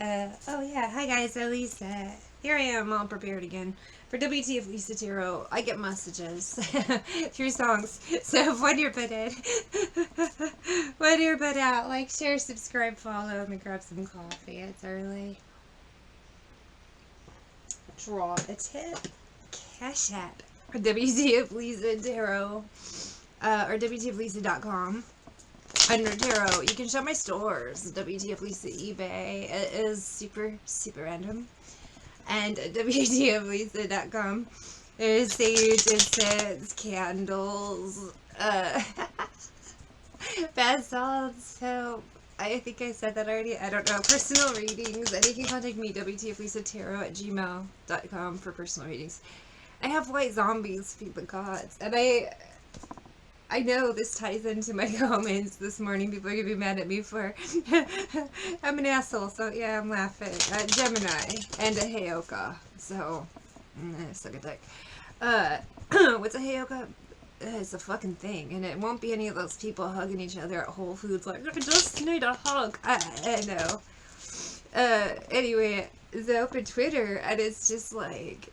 Oh yeah, hi guys, Lisa. Here I am, all prepared again. For wtfLisaTarot, I get messages through songs. So when you're put in, when you're put out, like, share, subscribe, follow, and grab some coffee. It's early. Draw a tip. CashApp. Or wtfLisaTarot. Or wtfLisa.com. Under tarot, you can shop my stores. wtfLisa eBay. It is super, super random. And wtfLisa.com. There's sage, incense, candles, bath salts, soap. I think I said that already. I don't know. Personal readings. And you can contact me, wtfLisaTarot@gmail.com for personal readings. I have white zombies, feed the gods. And I know this ties into my comments this morning. People are going to be mad at me for I'm an asshole, so yeah, I'm laughing. Gemini and a Heyoka. So, suck a dick. What's a Heyoka? It's a fucking thing, and it won't be any of those people hugging each other at Whole Foods like, I just need a hug. I know. Anyway, I open Twitter, and it's just like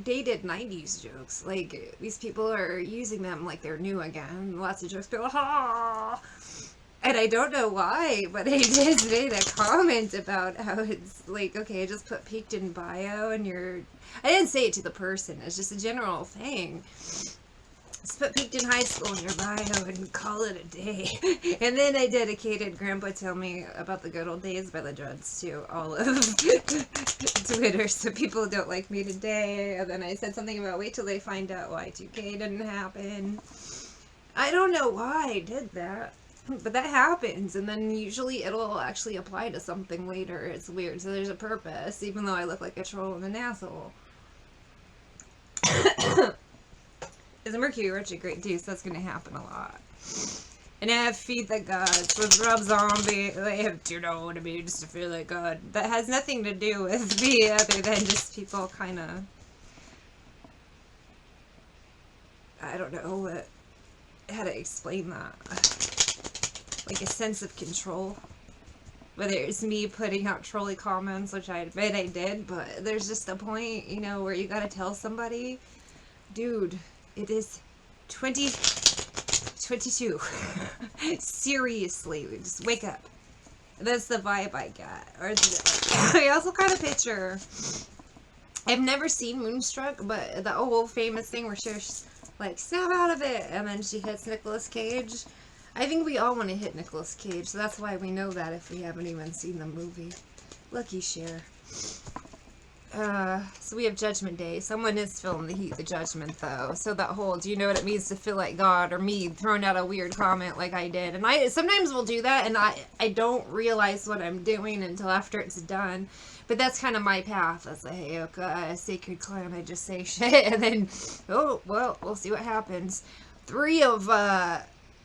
dated 90s jokes. Like, these people are using them like they're new again. Lots of jokes. People, ha! And I don't know why, but I just made a comment about how it's like, okay, just put peaked in bio and I didn't say it to the person. It's just a general thing. Just put peaked in high school in your bio and call it a day. And then I dedicated Grandpa Tell Me About the Good Old Days by the Dreads to all of Twitter, so people don't like me today. And then I said something about wait till they find out why 2K didn't happen. I don't know why I did that, but that happens, and then usually it'll actually apply to something later. It's weird, so there's a purpose, even though I look like a troll and an asshole. It's a Mercury retrograde too, so that's going to happen a lot. And I have Feed the Gods with Rob Zombie. They have to know what it means to feel like God. That has nothing to do with me other than just people kind of, I don't know how to explain that. Like a sense of control. Whether it's me putting out trolly comments, which I admit I did, but there's just a point, you know, where you gotta tell somebody, dude, it is 2022. Seriously, just wake up. That's the vibe I got. Or I also got a picture. I've never seen Moonstruck, but the old famous thing where she's like, snap out of it, and then she hits Nicolas Cage. I think we all want to hit Nicolas Cage, so that's why we know that if we haven't even seen the movie. Lucky Cher. So we have Judgment Day. Someone is feeling the heat, the judgment, though. So that whole, do you know what it means to feel like God, or me throwing out a weird comment like I did. And I sometimes will do that, and I don't realize what I'm doing until after it's done. But that's kind of my path. That's a Heyoka, a sacred clan. I just say shit, and then, oh, well, we'll see what happens. 3 of,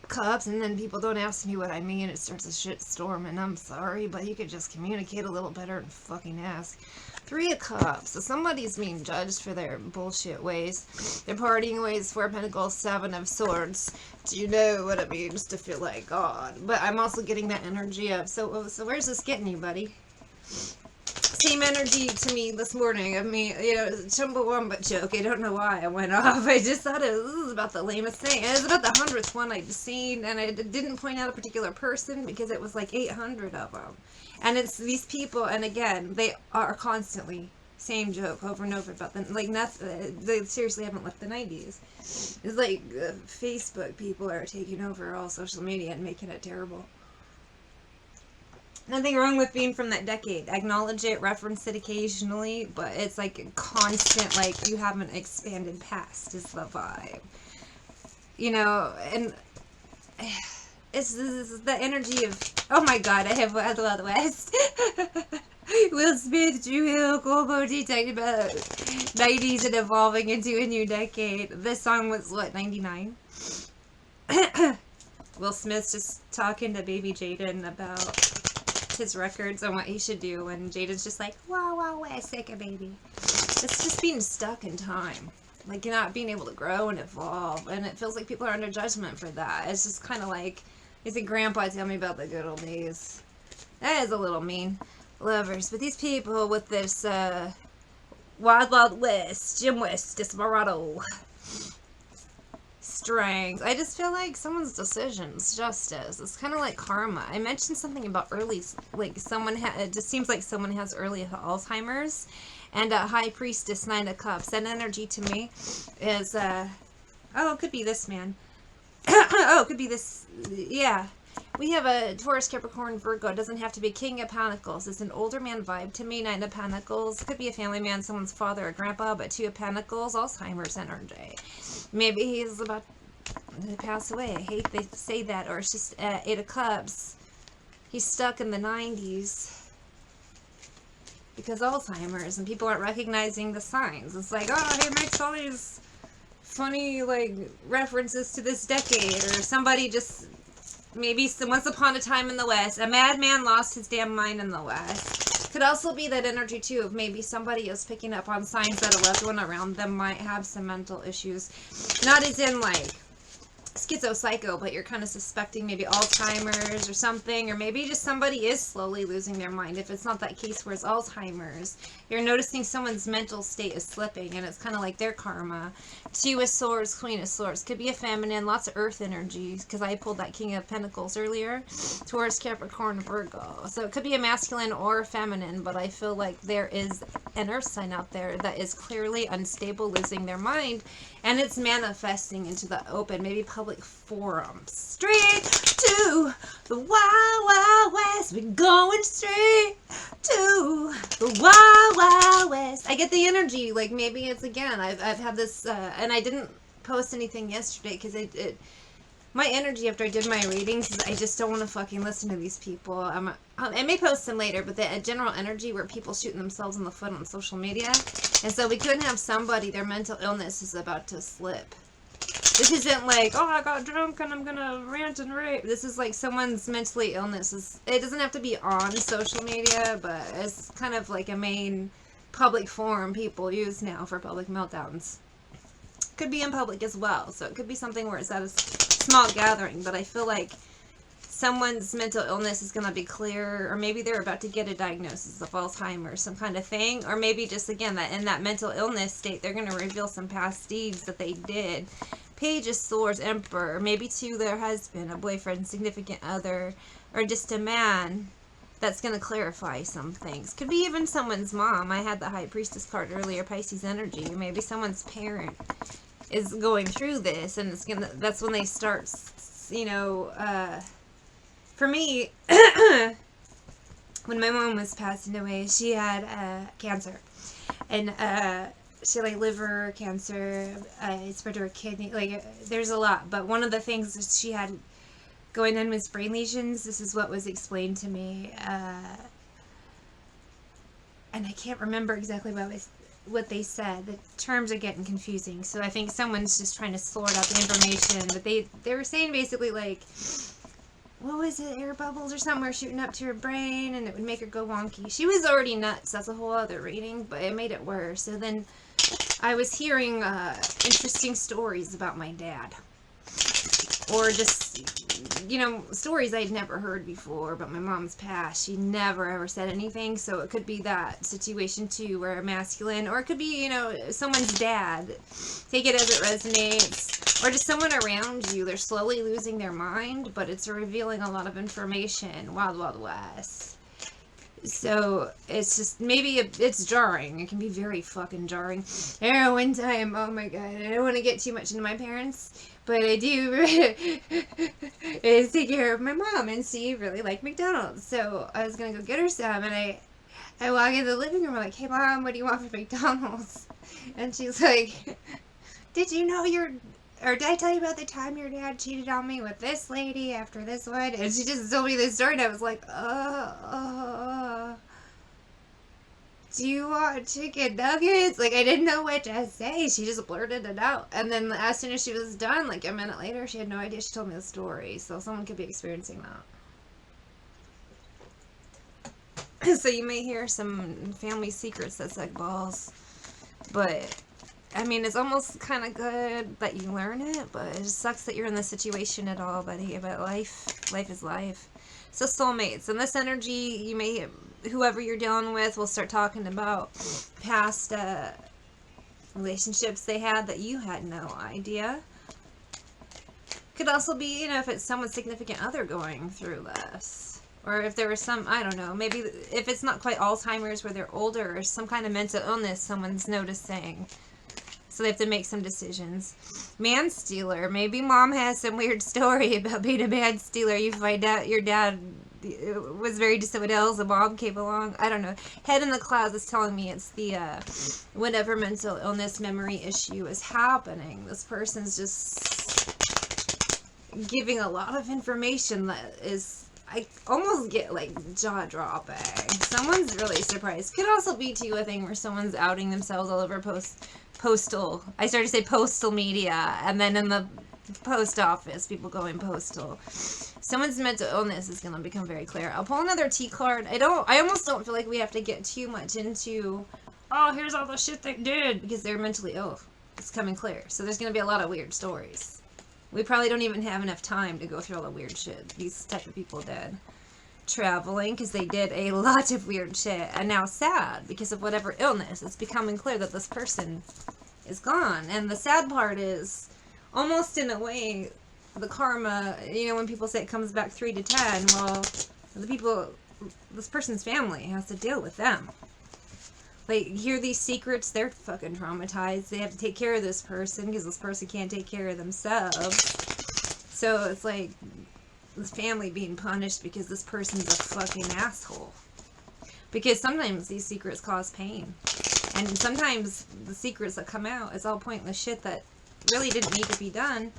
Cups, and then people don't ask me what I mean. It starts a shit storm, and I'm sorry, but you could just communicate a little better and fucking ask. 3 of Cups. So somebody's being judged for their bullshit ways, their partying ways. 4 of Pentacles, 7 of Swords. Do you know what it means to feel like God? But I'm also getting that energy of, so where's this getting you, buddy? Same energy to me this morning of me, you know, Chumbawamba joke. I don't know why I went off. I just thought it was about the lamest thing. It was about the 100th one I'd seen, and I didn't point out a particular person because it was like 800 of them. And it's these people, and again, they are constantly same joke over and over about them. Like, nothing, they seriously haven't left the 90s. It's like Facebook people are taking over all social media and making it terrible. Nothing wrong with being from that decade. Acknowledge it, reference it occasionally, but it's like a constant, like, you haven't expanded past is the vibe. You know, and it's the energy of, oh my god, I have Wild Wild West. Will Smith, Drew Hill, Colbo D talked about 90s and evolving into a new decade. This song was, what, 99? Will Smith's just talking to baby Jaden about his records and what he should do, and Jaden's just like, wow, wow, wow, sick of baby. It's just being stuck in time. Like, you're not being able to grow and evolve, and it feels like people are under judgment for that. It's just kind of like, is it Grandpa Tell Me About the Good Old Days? That is a little mean. Lovers. But these people with this Wild Wild West, Jim West, Desperado strength. I just feel like someone's decisions, justice. It's kind of like karma. I mentioned something about early, like someone it just seems like someone has early Alzheimer's, and High Priestess, 9 of Cups. That energy to me is, oh, it could be this man. Oh, it could be this, yeah. We have a Taurus, Capricorn, Virgo. It doesn't have to be King of Pentacles. It's an older man vibe to me. 9 of Pentacles. Could be a family man, someone's father or grandpa, but 2 of Pentacles, Alzheimer's energy. Maybe he's about to pass away. I hate they say that. Or it's just 8 of Cups. He's stuck in the 90s because Alzheimer's, and people aren't recognizing the signs. It's like, oh, he makes all these funny, like, references to this decade, or somebody just... Maybe once upon a time in the West, a madman lost his damn mind in the West. Could also be that energy, too, of maybe somebody is picking up on signs that a loved one around them might have some mental issues. Not as in, like, schizo-psycho, but you're kind of suspecting maybe Alzheimer's or something, or maybe just somebody is slowly losing their mind. If it's not that case where it's Alzheimer's, you're noticing someone's mental state is slipping, and it's kind of like their karma. 2 of Swords, Queen of Swords. Could be a feminine, lots of earth energy, because I pulled that King of Pentacles earlier. Taurus, Capricorn, Virgo. So it could be a masculine or a feminine, but I feel like there is an earth sign out there that is clearly unstable, losing their mind, and it's manifesting into the open, maybe public forums. Straight to the Wild Wild West. We're going straight to the Wild Wild West. I get the energy, like maybe it's again, I've had this, and I didn't post anything yesterday because my energy after I did my readings is I just don't want to fucking listen to these people. I may post them later, but the general energy where people shooting themselves in the foot on social media. And so we couldn't have somebody, their mental illness is about to slip. This isn't like, oh, I got drunk and I'm gonna rant and rave. This is like someone's mentally illness. It doesn't have to be on social media, but it's kind of like a main public forum people use now for public meltdowns. Could be in public as well, so it could be something where it's at a small gathering, but I feel like someone's mental illness is going to be clear, or maybe they're about to get a diagnosis of Alzheimer's, some kind of thing, or maybe just, again, that in that mental illness state, they're going to reveal some past deeds that they did. Page of Swords, Emperor, maybe to their husband, a boyfriend, significant other, or just a man that's going to clarify some things. Could be even someone's mom. I had the High Priestess card earlier, Pisces energy. Maybe someone's parent is going through this, and it's gonna, that's when they start, you know, for me, when my mom was passing away, she had cancer, and she had like liver cancer, it spread to her kidney, like there's a lot, but one of the things that she had going on was brain lesions. This is what was explained to me, and I can't remember exactly what they said. The terms are getting confusing, so I think someone's just trying to sort out the information, but they were saying basically like, what was it, air bubbles or something were shooting up to her brain and it would make her go wonky. She was already nuts, that's a whole other reading, but it made it worse. So then I was hearing interesting stories about my dad, or just, you know, stories I'd never heard before. But my mom's passed, she never ever said anything, so it could be that situation too, where a masculine, or it could be, you know, someone's dad. Take it as it resonates. Or just someone around you, they're slowly losing their mind, but it's revealing a lot of information. Wild Wild West. So it's just, maybe it's jarring. It can be very fucking jarring. There one time, oh my god, I don't want to get too much into my parents, but I do is take care of my mom, and she really liked McDonald's. So I was gonna go get her some, and I walk in the living room, I'm like, hey mom, what do you want for McDonald's? And she's like, did you know or did I tell you about the time your dad cheated on me with this lady after this one? And she just told me this story, and I was like, do you want chicken nuggets? Like, I didn't know what to say. She just blurted it out. And then as soon as she was done, like a minute later, she had no idea. She told me the story. So someone could be experiencing that. So you may hear some family secrets that's like balls. But I mean, it's almost kind of good that you learn it, but it just sucks that you're in this situation at all, buddy. But life is life. So soulmates, and this energy, you may whoever you're dealing with will start talking about past relationships they had that you had no idea. Could also be, you know, if it's someone's significant other going through this. Or if there was some, I don't know, maybe if it's not quite Alzheimer's where they're older or some kind of mental illness someone's noticing. So they have to make some decisions. Man stealer. Maybe mom has some weird story about being a man stealer. You find out your dad was very ill. The mom came along. I don't know. Head in the clouds is telling me it's the whatever mental illness memory issue is happening. This person's just giving a lot of information that is, I almost get like jaw dropping. Someone's really surprised. Could also be too a thing where someone's outing themselves all over postal. I started to say postal media, and then in the post office, people going postal. Someone's mental illness is going to become very clear. I'll pull another T card. I almost don't feel like we have to get too much into, oh, here's all the shit they did, because they're mentally ill. It's coming clear. So there's going to be a lot of weird stories. We probably don't even have enough time to go through all the weird shit these type of people did. Traveling, because they did a lot of weird shit, and now sad because of whatever illness. It's becoming clear that this person is gone. And the sad part is, almost in a way, the karma, you know, when people say it comes back 3 to 10, well, the people, this person's family has to deal with them. Like, hear these secrets, they're fucking traumatized. They have to take care of this person because this person can't take care of themselves. So it's like this family being punished because this person's a fucking asshole. Because sometimes these secrets cause pain. And sometimes the secrets that come out is all pointless shit that really didn't need to be done.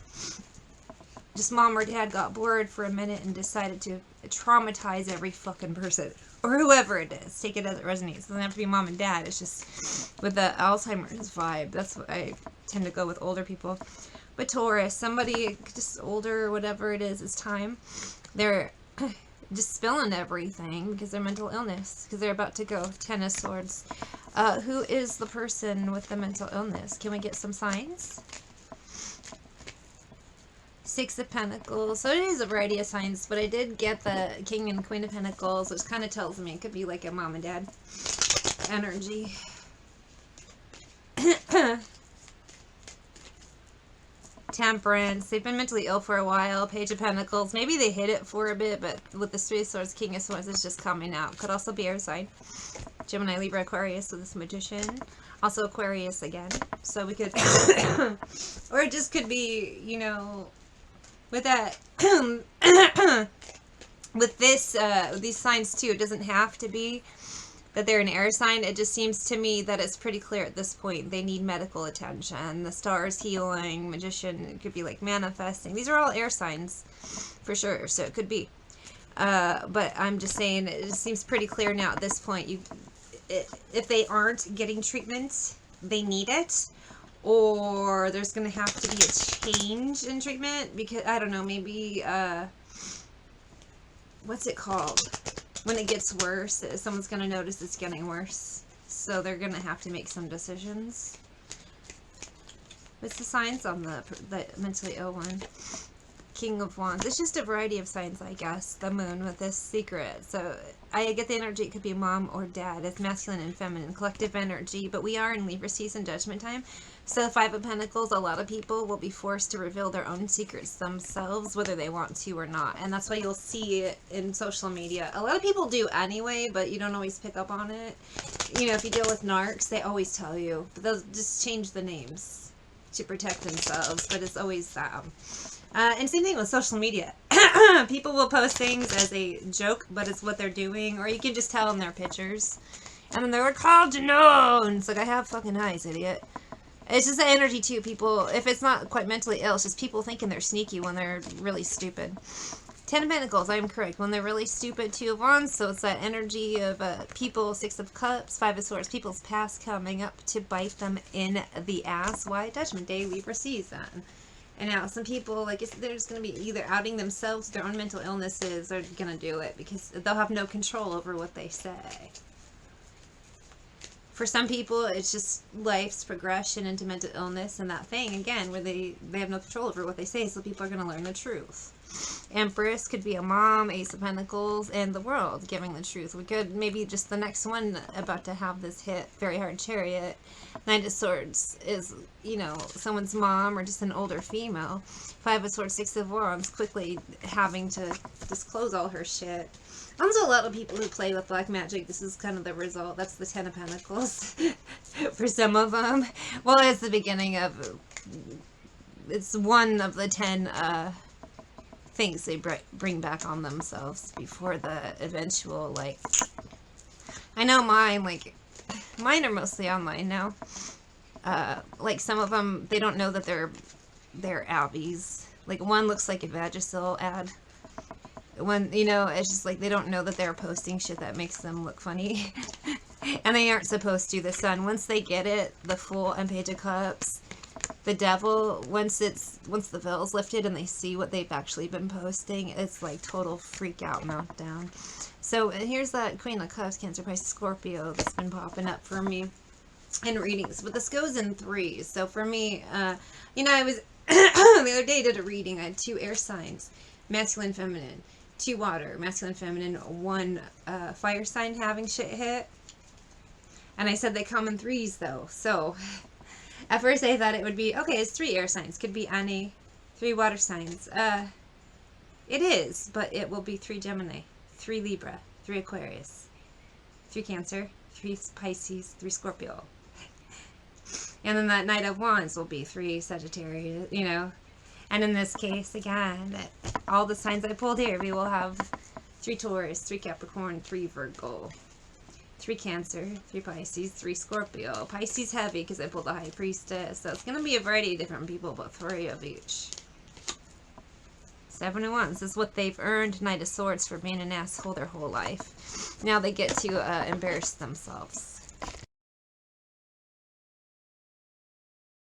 Just mom or dad got bored for a minute and decided to traumatize every fucking person. Or whoever it is. Take it as it resonates. It doesn't have to be mom and dad. It's just with the Alzheimer's vibe. That's what I tend to go with older people. But Taurus, somebody just older or whatever it is, it's time. They're just spilling everything because they're mental illness. Because they're about to go. 10 of Swords. Who is the person with the mental illness? Can we get some signs? 6 of Pentacles. So it is a variety of signs, but I did get the King and Queen of Pentacles, which kind of tells me it could be like a mom and dad energy. Temperance. They've been mentally ill for a while. Page of Pentacles. Maybe they hid it for a bit, but with the 3 of Swords, King of Swords is just coming out. Could also be air sign. Gemini, Libra, Aquarius with this Magician. Also Aquarius again. So we could... or it just could be, you know... With that, with this, these signs too, it doesn't have to be that they're an air sign. It just seems to me that it's pretty clear at this point they need medical attention. The stars, healing, Magician, it could be like manifesting. These are all air signs for sure, so it could be. But I'm just saying it just seems pretty clear now at this point. If they aren't getting treatment, they need it. Or there's going to have to be a change in treatment because, I don't know, maybe, what's it called? When it gets worse, someone's going to notice it's getting worse. So they're going to have to make some decisions. What's the signs on the mentally ill one? King of Wands. It's just a variety of signs, I guess. The moon with this secret. So I get the energy. It could be mom or dad. It's masculine and feminine. Collective energy. But we are in Libra season, judgment time. So 5 of Pentacles, a lot of people will be forced to reveal their own secrets themselves, whether they want to or not. And that's why you'll see it in social media. A lot of people do anyway, but you don't always pick up on it. You know, if you deal with narcs, they always tell you. But they'll just change the names to protect themselves. But it's always them. And same thing with social media. People will post things as a joke, but it's what they're doing. Or you can just tell in their pictures. And then they're called to know. And it's like, I have fucking eyes, idiot. It's just the energy too. People, if it's not quite mentally ill, it's just people thinking they're sneaky when they're really stupid. 10 of Pentacles, I am correct. When they're really stupid, 2 of Wands. So it's that energy of people, 6 of Cups, 5 of Swords. People's past coming up to bite them in the ass. Why? Judgment Day, Libra season. And now some people, like, they're just going to be either outing themselves, their own mental illnesses, or going to do it because they'll have no control over what they say. For some people, it's just life's progression into mental illness and that thing, again, where they have no control over what they say, so people are going to learn the truth. Empress could be a mom, Ace of Pentacles, and the World, giving the truth. We could maybe just the next one about to have this hit, very hard Chariot. Knight of Swords is, you know, someone's mom or just an older female. Five of Swords, Six of Wands, quickly having to disclose all her shit. There's a lot of people who play with black magic. This is kind of the result. That's the Ten of Pentacles for some of them. Well, it's the beginning of... It's one of the 10 things they bring back on themselves before the eventual, like... I know mine, like... Mine are mostly online now. Like, some of them, they don't know that they're Abbies. Like, one looks like a Vagisil ad. When, you know, it's just like they don't know that they're posting shit that makes them look funny. And they aren't supposed to. The Sun, once they get it, the Fool and Page of Cups, the Devil, once the veil's lifted and they see what they've actually been posting, it's like total freak out meltdown. So here's that Queen of Cups, Cancer, Pisces, Scorpio that's been popping up for me in readings. But this goes in threes. So for me, you know, I was the other day did a reading. I had 2 air signs, masculine, feminine. 2 water, masculine, feminine, 1 fire sign having shit hit. And I said they come in threes though. So at first I thought it would be, okay, it's 3 air signs. Could be any 3 water signs. It is, but it will be 3 Gemini, 3 Libra, 3 Aquarius, 3 Cancer, 3 Pisces, 3 Scorpio. And then that Knight of Wands will be 3 Sagittarius, you know. And in this case, again, all the signs I pulled here, we will have 3 Taurus, 3 Capricorn, 3 Virgo, 3 Cancer, 3 Pisces, 3 Scorpio. Pisces heavy because I pulled the High Priestess. So it's going to be a variety of different people, but 3 of each. 7 of Wands. This is what they've earned. Knight of Swords for being an asshole their whole life. Now they get to embarrass themselves.